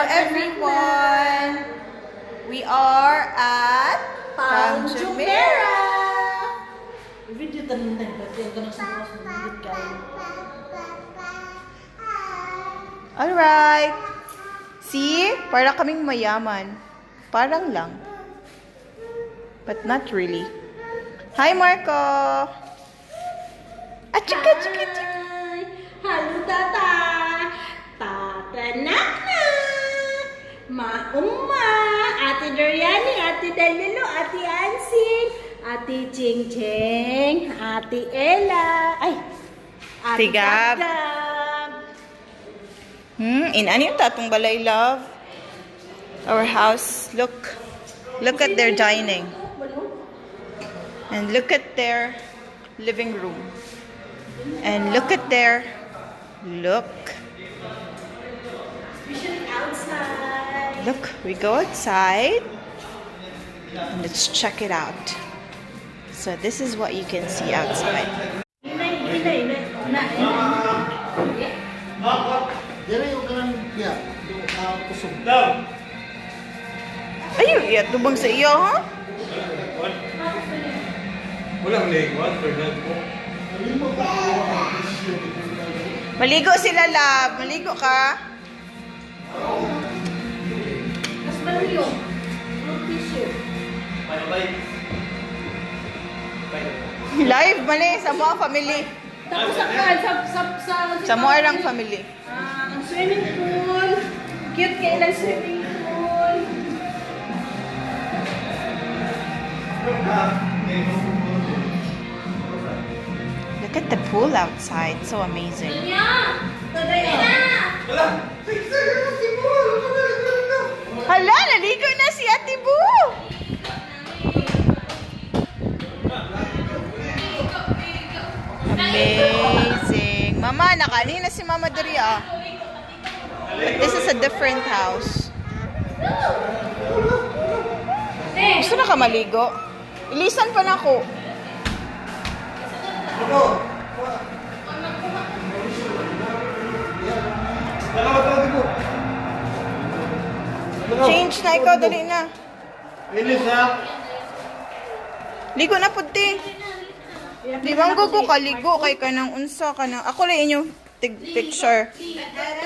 everyone! We are at Palm Jumeirah! Video tanong tayo, pati ang ganang sa bukas ng bibit kayo. Alright! See? Para kaming mayaman. Parang lang. But not really. Hi, Marco! Achika, chika, chika! Halo, tata! Tatanak na! Mauma! Ate Doriani, Ate Dalilo, Ate Ansing, Ate Ching Ching, Ate Ella, ay! Ate Tigab. Gab. Ano yung tatong balay, love? Our house, look at their dining. And look at their living room. And look at their, look, Outside. we go outside. And let's check it out. So this is what you can see outside. Dere yung kanang ya, kusog. Ayun, iya, tubang sa iyo, ha? Walang lingwan, Bernard po. Maligo sila, love. Maligo ka. Mas malayo. Tissue. Live, mali, sa mga family. Tapos Sa mga lang family. ang swimming pool. Cute kayo lang swimming pool. Look at the pool outside. So amazing. Hala, naligo na si Ate Boo! Amazing. Mama, nakali na si Mama Dori, ah. This is a different house. Gusto na ka maligo? Ilisan pa na ako. Change na ikaw, dali na. Elisa! Ligo na puti. Di bang gugo ka ligo kay kanang unsa ka na. Ako lang inyo tig picture.